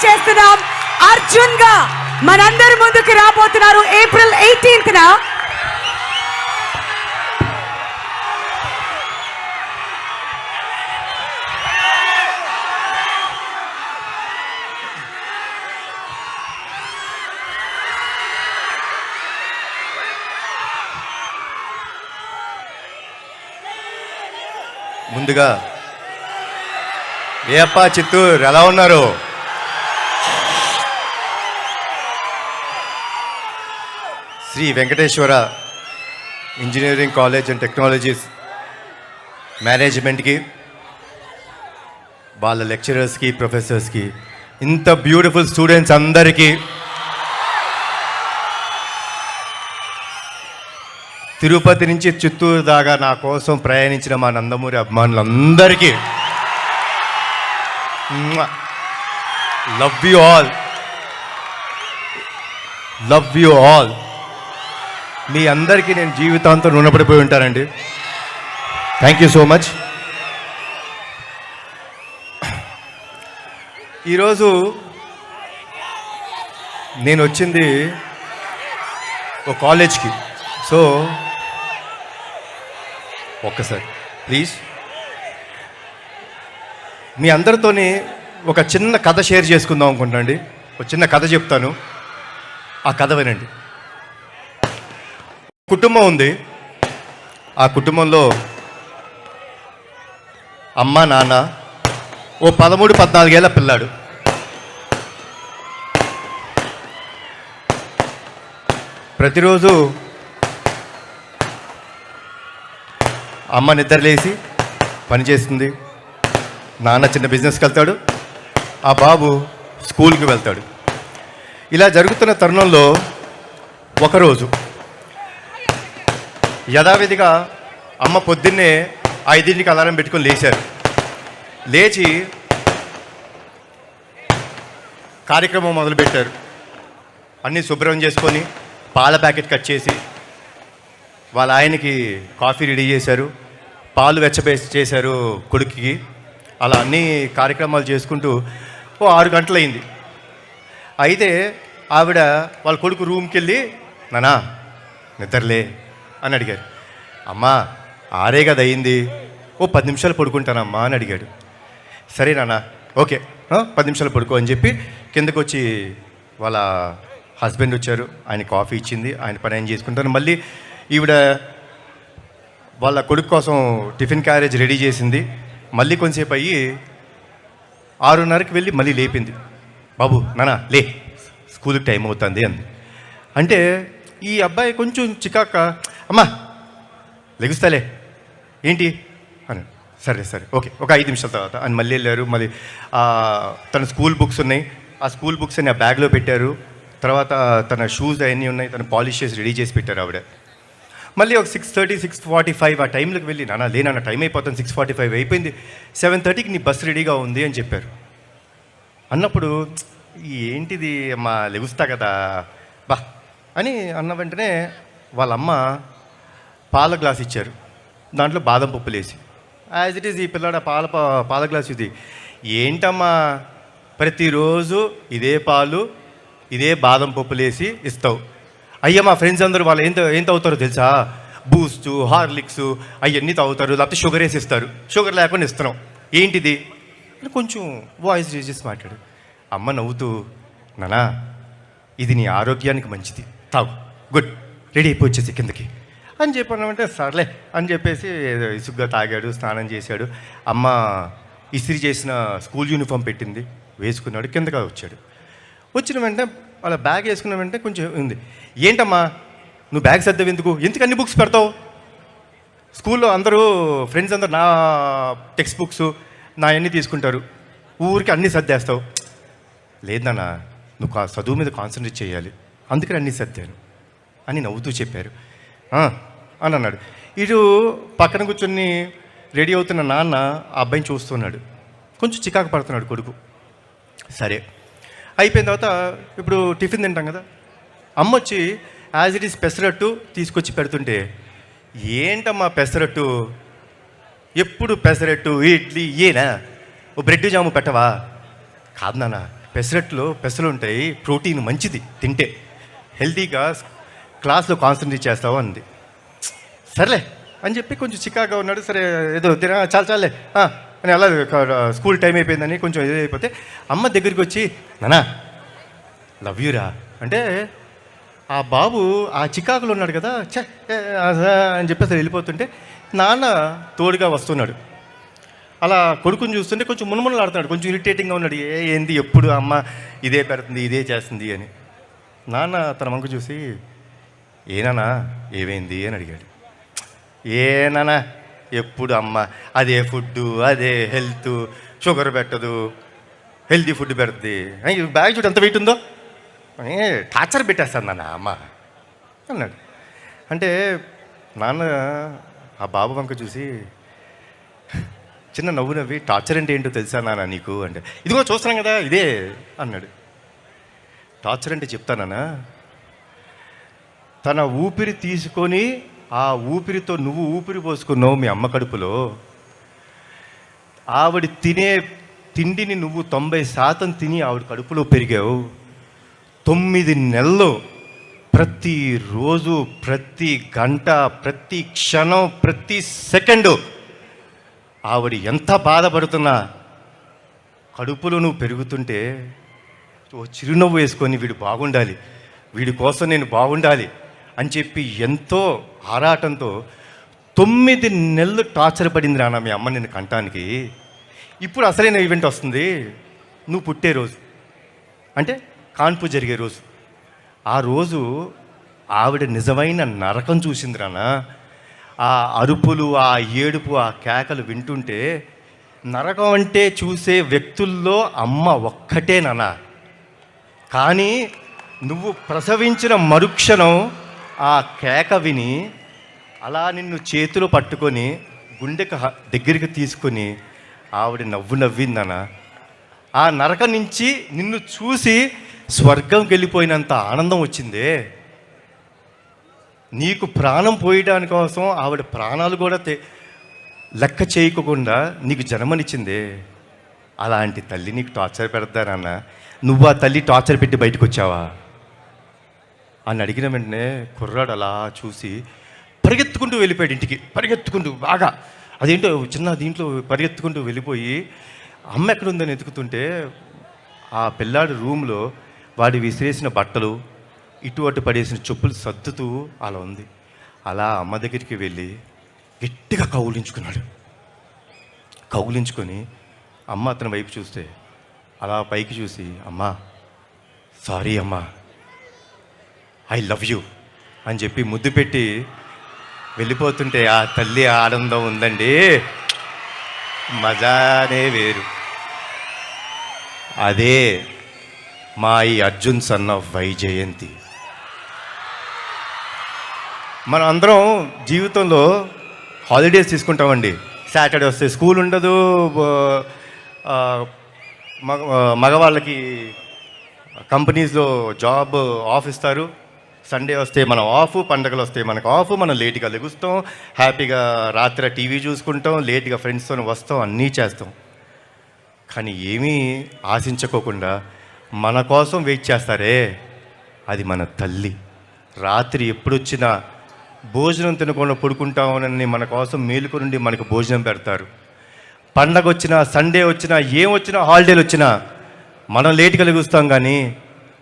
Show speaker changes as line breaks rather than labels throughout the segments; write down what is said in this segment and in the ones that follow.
Announce చేస్తున్నాం. అర్జున్ గా మనందరి ముందుకు రాబోతున్నారు ఏప్రిల్ 18న.
ముందుగా ఏ అప్ప చిత్తూరు ఎలా ఉన్నారు? Sri Venkateswara engineering college and technologies మేనేజ్మెంట్కి, వాళ్ళ లెక్చరర్స్కి, ప్రొఫెసర్స్కి, ఇంత బ్యూటిఫుల్ స్టూడెంట్స్ అందరికీ, తిరుపతి నుంచి చిత్తూరు దాకా నా కోసం ప్రయాణించిన మా నందమూరి అభిమానులందరికీ love you all, love you all. మీ అందరికీ నేను జీవితాంతం రుణపడిపోయి ఉంటానండి. Thank you so much. ఈరోజు నేను వచ్చింది ఒక కాలేజ్కి. సో ఒక్కసారి ప్లీజ్ మీ అందరితోని ఒక చిన్న కథ షేర్ చేసుకుందాం అనుకుంటానండి. ఒక చిన్న కథ చెప్తాను, ఆ కథ వినండి. కుటుంబం ఉంది. ఆ కుటుంబంలో అమ్మ, నాన్న, ఓ 13-14 ఏళ్ళ పిల్లాడు. ప్రతిరోజు అమ్మ నిద్రలేసి పని చేస్తుంది, నాన్న చిన్న బిజినెస్కి వెళ్తాడు, ఆ బాబు స్కూల్కి వెళ్తాడు. ఇలా జరుగుతున్న తరుణంలో ఒకరోజు యథావిధిగా అమ్మ పొద్దున్నే 5ంటికి అలారం పెట్టుకొని లేచారు. లేచి కార్యక్రమం మొదలుపెట్టారు. అన్నీ శుభ్రం చేసుకొని పాల ప్యాకెట్ కట్ చేసి వాళ్ళ ఆయనకి కాఫీ రెడీ చేశారు, పాలు చేశారు కొడుకుకి. అలా అన్ని కార్యక్రమాలు చేసుకుంటూ ఓ 6 గంటలైంది. అయితే ఆవిడ వాళ్ళ కొడుకు రూమ్కి వెళ్ళి, నానా నిద్రలే అని అడిగారు. అమ్మా 6 కదా అయింది, ఓ 10 నిమిషాలు పడుకుంటానమ్మా అని అడిగాడు. సరే నాన్న, ఓకే 10 నిమిషాలు పడుకో అని చెప్పి కిందకు వచ్చి వాళ్ళ హస్బెండ్ వచ్చారు. ఆయన కాఫీ ఇచ్చింది, ఆయన పని ఆయన చేసుకుంటాను. మళ్ళీ ఈవిడ వాళ్ళ కొడుకు కోసం టిఫిన్ క్యారేజ్ రెడీ చేసింది. మళ్ళీ కొంచెంసేపు అయ్యి 6:30కి వెళ్ళి మళ్ళీ లేపింది. బాబు నాన్న లే, స్కూల్కి టైం అవుతుంది అంది. అంటే ఈ అబ్బాయి కొంచెం చికాక, అమ్మా లెగుస్తాలే ఏంటి అని. సరే సరే ఓకే, ఒక 5 నిమిషాల తర్వాత అని మళ్ళీ వెళ్ళారు. మళ్ళీ తన స్కూల్ బుక్స్ ఉన్నాయి, ఆ స్కూల్ బుక్స్ అన్ని ఆ బ్యాగ్లో పెట్టారు. తర్వాత తన షూస్ అవన్నీ ఉన్నాయి, తను పాలిష్ చేసి రెడీ చేసి పెట్టారు ఆవిడ. మళ్ళీ ఒక 6:30, 6:45 ఆ టైంలోకి వెళ్ళి, నాన్న లేనన్న టైం అయిపోతుంది, 6:45 అయిపోయింది, 7:30కి నీ బస్సు రెడీగా ఉంది అని చెప్పారు. అన్నప్పుడు ఏంటిది అమ్మా లెగుస్తా కదా బా అని అన్న వెంటనే వాళ్ళ అమ్మ పాల గ్లాస్ ఇచ్చారు, దాంట్లో బాదం పప్పులు వేసి. యాజ్ ఇట్ ఈజ్ ఈ పిల్లాడ పాల గ్లాస్ ఇది. ఏంటమ్మా ప్రతిరోజు ఇదే పాలు ఇదే బాదం పప్పులు వేసి ఇస్తావు? అయ్యా మా ఫ్రెండ్స్ అందరూ వాళ్ళు ఏం తాగుతారో తెలుసా, బూస్ట్, హార్లిక్స్ అవన్నీ తాగుతారు, లేకపోతే షుగర్ వేసి ఇస్తారు, షుగర్ లేకుండా ఇస్తున్నాం, ఏంటిది అని కొంచెం వాయిస్ రేజ్ చేసి మాట్లాడు. అమ్మ నవ్వుతూ, నానా ఇది నీ ఆరోగ్యానికి మంచిది, తాగు, గుడ్, రెడీ అయిపోయి వచ్చేసి కిందకి అని చెప్పానంటే సర్లే అని చెప్పేసి ఇసుగ్గా తాగాడు, స్నానం చేశాడు. అమ్మ ఇస్త్రీ చేసిన స్కూల్ యూనిఫామ్ పెట్టింది, వేసుకున్నాడు, కిందగా వచ్చాడు. వచ్చిన వెంటనే అలా బ్యాగ్ వేసుకున్న వెంటనే కొంచెం ఉంది. ఏంటమ్మా నువ్వు బ్యాగ్ సర్దావు ఎందుకు అన్ని బుక్స్ పెడతావు? స్కూల్లో అందరూ ఫ్రెండ్స్ అందరూ నా టెక్స్ట్ బుక్స్ నా అన్నీ తీసుకుంటారు, ఊరికి అన్నీ సర్దేస్తావు. లేదన్నా నువ్వు చదువు మీద కాన్సన్ట్రేట్ చేయాలి, అందుకని అన్నీ సర్దాను అని నవ్వుతూ చెప్పారు అని అన్నాడు. ఇటు పక్కన కూర్చొని రెడీ అవుతున్న నాన్న ఆ అబ్బాయిని చూస్తున్నాడు, కొంచెం చికాకు పడుతున్నాడు కొడుకు. సరే అయిపోయిన తర్వాత ఇప్పుడు టిఫిన్ తింటాం కదా, అమ్మ వచ్చి యాజ్ ఇట్ ఈస్ పెసరట్టు తీసుకొచ్చి పెడుతుంటే, ఏంటమ్మా పెసరట్టు, ఎప్పుడు పెసరట్టు ఇడ్లీ ఏనా, ఓ బ్రెడ్ జాము పెట్టవా? కాదు నాన్న పెసలు ఉంటాయి, ప్రోటీన్ మంచిది తింటే, హెల్తీగా క్లాస్లో కాన్సన్ట్రేట్ చేస్తావు అంది. సర్లే అని చెప్పి కొంచెం చికాగా ఉన్నాడు. సరే ఏదో తిన చాలే అని అలా స్కూల్ టైం అయిపోయిందని కొంచెం ఏదో అయిపోతే అమ్మ దగ్గరికి వచ్చి, నానా లవ్ యూరా అంటే, ఆ బాబు ఆ చికాకులో ఉన్నాడు కదా, ఛే అని చెప్పేసి వెళ్ళిపోతుంటే నాన్న తోడుగా వస్తున్నాడు. అలా కొడుకుని చూస్తుంటే కొంచెం మునుమునలు ఆడుతున్నాడు, కొంచెం ఇరిటేటింగ్గా ఉన్నాడు. ఏంది ఎప్పుడు అమ్మ ఇదే పెడుతుంది ఇదే చేస్తుంది అని. నాన్న తన వంక చూసి, ఏనానా ఏమైంది అని అడిగాడు. ఏనానా ఎప్పుడు అమ్మ అదే ఫుడ్డు అదే హెల్త్, షుగర్ పెట్టదు, హెల్తీ ఫుడ్ పెడుతుంది, బ్యాగ్ చూడు ఎంత వెయిట్ ఉందో అని టార్చర్ పెట్టేస్తాను నాన్న అమ్మ అన్నాడు. అంటే నాన్న ఆ బాబు వంక చూసి చిన్న నవ్వు నవ్వి, టార్చర్ అంటే ఏంటో తెలుసా నాన్న నీకు అంటే, ఇదిగో చూస్తున్నాం కదా ఇదే అన్నాడు. టార్చర్ అంటే చెప్తానా, తన ఊపిరి తీసుకొని ఆ ఊపిరితో నువ్వు ఊపిరి పోసుకున్నావు మీ అమ్మ కడుపులో, ఆవిడ తినే తిండిని నువ్వు 90% తిని ఆవిడ కడుపులో పెరిగావు. 9 నెలలు ప్రతిరోజు, ప్రతి గంట, ప్రతి క్షణం, ప్రతి సెకండు ఆవిడ ఎంత బాధపడుతున్నా కడుపులో నువ్వు పెరుగుతుంటే ఓ చిరునవ్వు వేసుకొని వీడు బాగుండాలి, వీడి కోసం నేను బాగుండాలి అని చెప్పి ఎంతో ఆరాటంతో 9 నెలలు టార్చర్ పడింది నాన్న మీ అమ్మ నిన్ను కంటానికి. ఇప్పుడు అసలైన ఈవెంట్ వస్తుంది, నువ్వు పుట్టే రోజు అంటే కాన్పు జరిగే రోజు. ఆ రోజు ఆవిడ నిజమైన నరకం చూసింది నాన్న. ఆ అరుపులు, ఆ ఏడుపు, ఆ కేకలు వింటుంటే నరకం అంటే చూసే వ్యక్తుల్లో అమ్మ ఒక్కటే నాన్న. కానీ నువ్వు ప్రసవించిన మరుక్షణం ఆ కేక విని అలా నిన్ను చేతిలో పట్టుకొని గుండెకి దగ్గరికి తీసుకొని ఆవిడ నవ్వు నవ్విందన్న. ఆ నరకం నుంచి నిన్ను చూసి స్వర్గంకి వెళ్ళిపోయినంత ఆనందం వచ్చిందే. నీకు ప్రాణం పోయడానికి కోసం ఆవిడ ప్రాణాలు కూడా లెక్క చేయకుండా నీకు జన్మనిచ్చిందే. అలాంటి తల్లి నీకు టార్చర్ పెడతానన్న, నువ్వు ఆ తల్లి టార్చర్ పెట్టి బయటకు వచ్చావా అని అడిగిన వెంటనే కుర్రాడు అలా చూసి పరిగెత్తుకుంటూ వెళ్ళిపోయాడు ఇంటికి. పరిగెత్తుకుంటూ బాగా అదేంటో చిన్న దీంట్లో పరిగెత్తుకుంటూ వెళ్ళిపోయి అమ్మ ఎక్కడుందని ఎతుకుతుంటే ఆ పిల్లాడి రూమ్లో వాడి విసిరేసిన బట్టలు, ఇటు అటు పడేసిన చెప్పులు సర్దుతూ అలా ఉంది. అలా అమ్మ దగ్గరికి వెళ్ళి గట్టిగా కౌగులించుకొని అమ్మ అతని వైపు చూస్తే అలా పైకి చూసి, అమ్మా సారీ అమ్మా, ఐ లవ్ యూ అని చెప్పి ముద్దు పెట్టి వెళ్ళిపోతుంటే ఆ తల్లి ఆనందం ఉందండి, మజానే వేరు. అదే మా ఈ అర్జున్ సన్ ఆఫ్ వైజయంతి. మనం అందరం జీవితంలో హాలిడేస్ తీసుకుంటామండి. సాటర్డే వస్తే స్కూల్ ఉండదు, మగవాళ్ళకి కంపెనీస్లో జాబ్ ఆఫ్ ఇస్తారు. సండే వస్తే మనం ఆఫ్, పండగలు వస్తే మనకు ఆఫ్, మనం లేట్గా లెగుస్తాం, హ్యాపీగా రాత్రి టీవీ చూసుకుంటాం, లేట్గా ఫ్రెండ్స్తో వస్తాం, అన్నీ చేస్తాం. కానీ ఏమీ ఆశించుకోకుండా మన కోసం వెయిట్ చేస్తారే, అది మన తల్లి. రాత్రి ఎప్పుడొచ్చినా భోజనం తినకుండా పడుకుంటామని మన కోసం మేలుకు నుండి మనకు భోజనం పెడతారు. పండగ వచ్చినా, సండే వచ్చినా, ఏమొచ్చినా, హాలిడేలు వచ్చినా మనం లేట్గా లెగుస్తాం, కానీ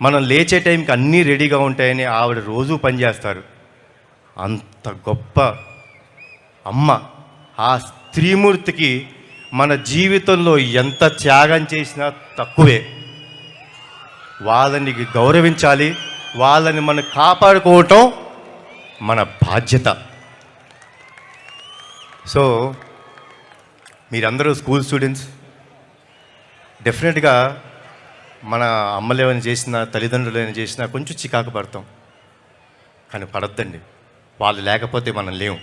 మనం లేచే టైంకి అన్నీ రెడీగా ఉంటాయని ఆవిడ రోజూ పనిచేస్తారు. అంత గొప్ప అమ్మ. ఆ స్త్రీమూర్తికి మన జీవితంలో ఎంత త్యాగం చేసినా తక్కువే. వాళ్ళని గౌరవించాలి, వాళ్ళని మనం కాపాడుకోవటం మన బాధ్యత. సో మీరందరూ స్కూల్ స్టూడెంట్స్, డెఫినెట్గా మన అమ్మలు ఏమైనా చేసినా, తల్లిదండ్రులు ఏమైనా చేసినా కొంచెం చికాకు పడతాం, కానీ పడద్దండి. వాళ్ళు లేకపోతే మనం లేవు.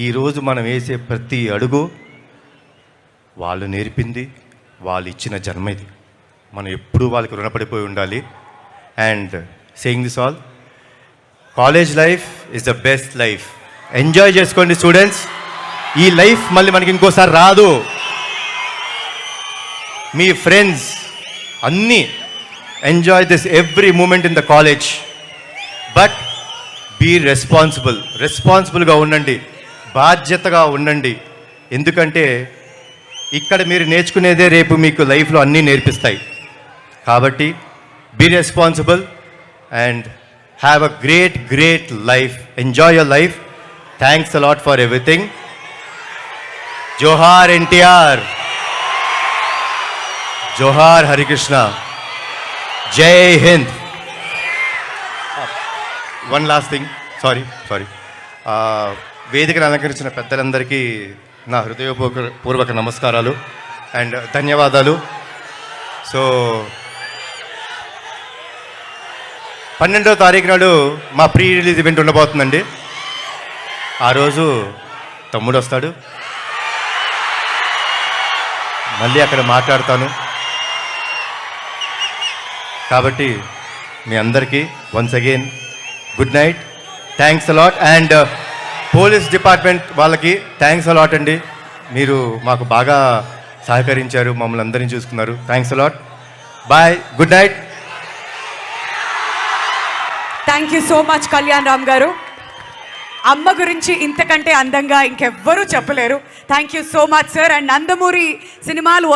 ఈరోజు మనం వేసే ప్రతి అడుగు వాళ్ళు నేర్పింది, వాళ్ళు ఇచ్చిన జన్మ ఇది. మనం ఎప్పుడూ వాళ్ళకి రుణపడిపోయి ఉండాలి. And saying this all, college life is the best life. Enjoy చేసుకోండి స్టూడెంట్స్. ఈ లైఫ్ మళ్ళీ మనకి ఇంకోసారి రాదు. మీ ఫ్రెండ్స్, అన్నీ enjoy this every moment in the college. But be రెస్పాన్సిబుల్గా ఉండండి, బాధ్యతగా ఉండండి. ఎందుకంటే ఇక్కడ మీరు నేర్చుకునేదే రేపు మీకు లైఫ్లో అన్నీ నేర్పిస్తాయి. కాబట్టి be responsible and have a great life. Enjoy your life. Thanks a lot for everything. జోహార్ ఎన్టీఆర్, జోహార్ హరికృష్ణ, జై Hind. One last thing, sorry వేదికను అలంకరించిన పెద్దలందరికీ నా హృదయపూర్వక నమస్కారాలు అండ్ ధన్యవాదాలు. సో 12వ తారీఖు నాడు మా ప్రీ రిలీజ్ ఈవెంట్ ఉండబోతుందండి. ఆ రోజు తమ్ముడు వస్తాడు, మళ్ళీ అక్కడ మాట్లాడతాను. కాబట్టి మీ అందరికీ once again good night, thanks a lot. And police department వాళ్ళకి థ్యాంక్స్ అలాట్ అండి. మీరు మాకు బాగా సహకరించారు, మమ్మల్ని అందరినీ చూసుకున్నారు. Thanks a lot. Bye, good night.
Thank you so much Kalyan Ram గారు. అమ్మ గురించి ఇంతకంటే అందంగా ఇంకెవ్వరూ చెప్పలేరు. Thank you so much sir. And Nandamuri సినిమాలు